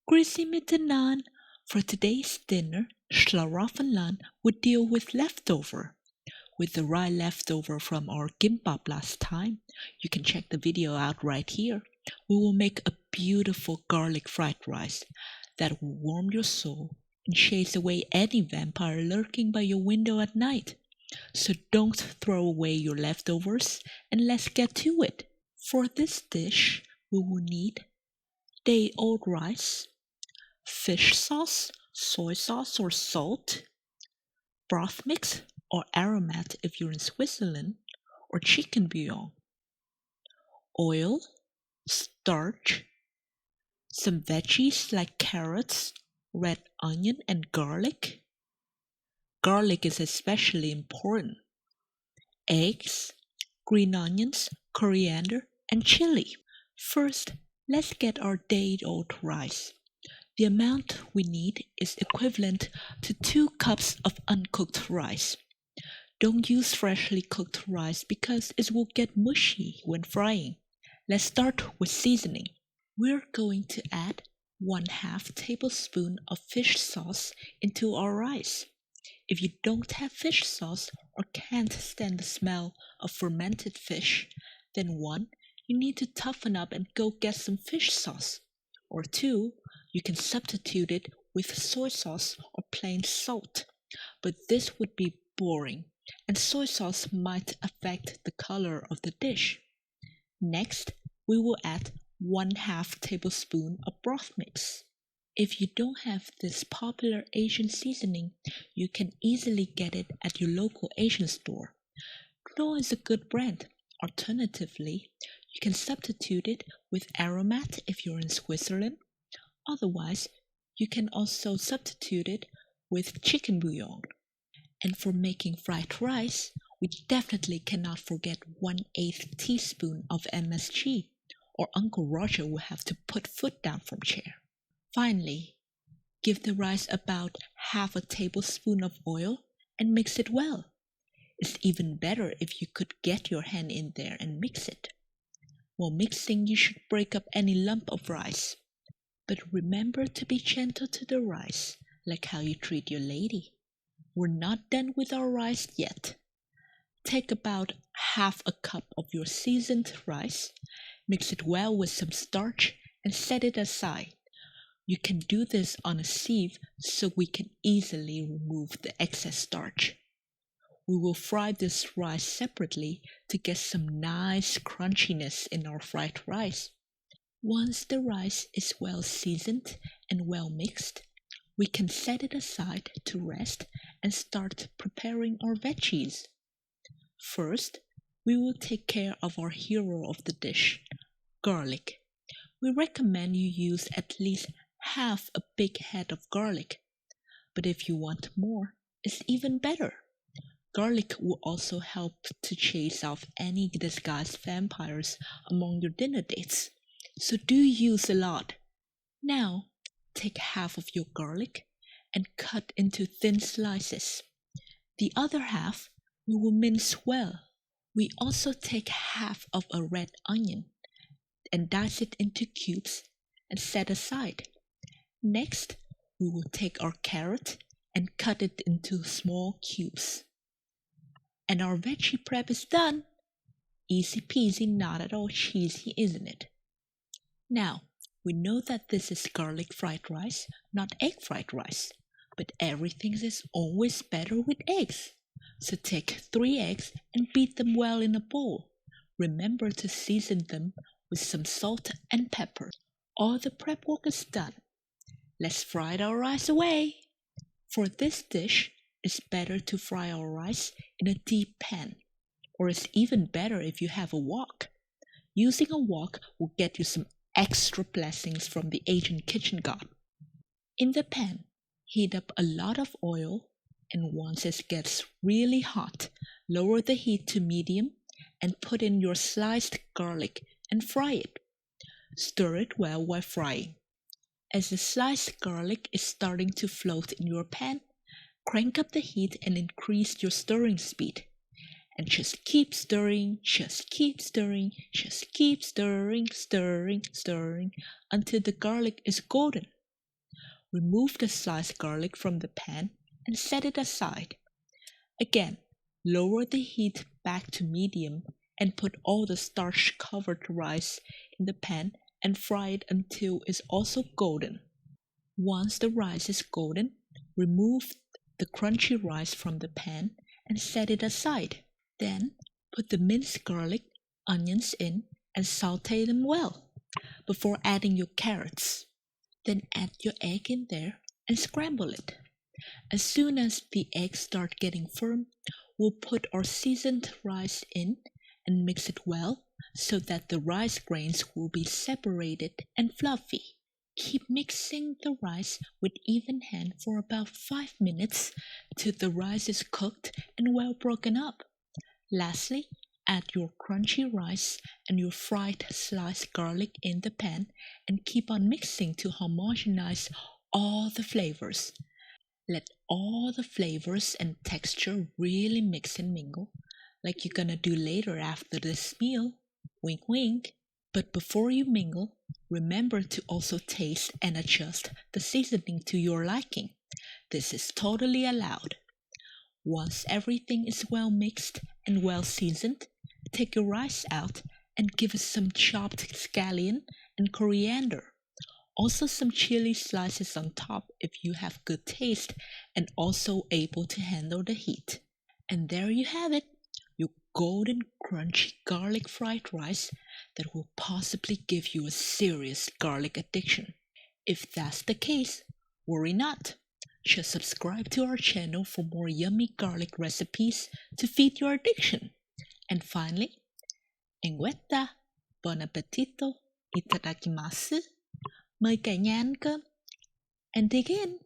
Gruezi mitenand. For today's dinner, Schlarraffenland would deal with leftover. With the rye leftover from our gimbap last time, you can check the video out right here. We will make a beautiful garlic fried rice that will warm your soul and chase away any vampire lurking by your window at night. So don't throw away your leftovers and let's get to it. For this dish, we will need day-old rice, fish sauce, soy sauce or salt, broth mix or aromat if you're in Switzerland, or chicken bouillon, oil, starch, some veggies like carrots, red onion, and garlic. Garlic is especially important. Eggs, green onions, coriander, and chili. First, let's get our day-old rice. The amount we need is equivalent to 2 cups of uncooked rice. Don't use freshly cooked rice because it will get mushy when frying. Let's start with seasoning. We're going to add 1/2 tablespoon of fish sauce into our rice. If you don't have fish sauce or can't stand the smell of fermented fish, then 1, you need to toughen up and go get some fish sauce. Or 2, you can substitute it with soy sauce or plain salt. But this would be boring, and soy sauce might affect the color of the dish. Next, we will add 1/2 tablespoon of broth mix. If you don't have this popular Asian seasoning, you can easily get it at your local Asian store. Knorr is a good brand. Alternatively, you can substitute it with aromat if you're in Switzerland. Otherwise, you can also substitute it with chicken bouillon. And for making fried rice, we definitely cannot forget 1/8 teaspoon of MSG, or Uncle Roger will have to put foot down from chair. Finally, give the rice about 1/2 tablespoon of oil and mix it well. It's even better if you could get your hand in there and mix it. While mixing, you should break up any lump of rice. But remember to be gentle to the rice, like how you treat your lady. We're not done with our rice yet. Take about 1/2 cup of your seasoned rice, mix it well with some starch, and set it aside. You can do this on a sieve so we can easily remove the excess starch. We will fry this rice separately to get some nice crunchiness in our fried rice. Once the rice is well seasoned and well mixed, we can set it aside to rest and start preparing our veggies. First, we will take care of our hero of the dish, garlic. We recommend you use at least 1/2 a big head of garlic, but if you want more, it's even better. Garlic will also help to chase off any disguised vampires among your dinner dates, so do use a lot. Now, take 1/2 of your garlic and cut into thin slices. The other 1/2 we will mince well. We also take 1/2 of a red onion and dice it into cubes and set aside. Next, we will take our carrot and cut it into small cubes. And our veggie prep is done. Easy peasy, not at all cheesy, isn't it? Now, we know that this is garlic fried rice, not egg fried rice, but everything is always better with eggs. So take 3 eggs and beat them well in a bowl. Remember to season them with some salt and pepper. All the prep work is done. Let's fry our rice away. For this dish, it's better to fry our rice in a deep pan, or it's even better if you have a wok. Using a wok will get you some extra blessings from the Asian kitchen god. In the pan, heat up a lot of oil, and once it gets really hot, lower the heat to medium and put in your sliced garlic and fry it. Stir it well while frying. As the sliced garlic is starting to float in your pan, crank up the heat and increase your stirring speed. And just keep stirring, just keep stirring, just keep stirring, stirring, stirring until the garlic is golden. Remove the sliced garlic from the pan and set it aside. Again, lower the heat back to medium and put all the starch-covered rice in the pan and fry it until it's also golden. Once the rice is golden, remove the crunchy rice from the pan and set it aside. Then, put the minced garlic, onions in and saute them well before adding your carrots. Then add your egg in there and scramble it. As soon as the eggs start getting firm, we'll put our seasoned rice in and mix it well so that the rice grains will be separated and fluffy. Keep mixing the rice with even hand for about 5 minutes till the rice is cooked and well broken up. Lastly, add your crunchy rice and your fried sliced garlic in the pan and keep on mixing to homogenize all the flavors. Let all the flavors and texture really mix and mingle, like you're gonna do later after this meal. Wink wink. But before you mingle, remember to also taste and adjust the seasoning to your liking. This is totally allowed. Once everything is well mixed and well seasoned, take your rice out and give it some chopped scallion and coriander. Also some chili slices on top if you have good taste and also able to handle the heat. And there you have it, your golden crunchy garlic fried rice that will possibly give you a serious garlic addiction. If that's the case, worry not. Just subscribe to our channel for more yummy garlic recipes to feed your addiction. And finally, Engwetta, bon appetito, itadakimasu. Mời cả nhà ăn cơm. And dig in.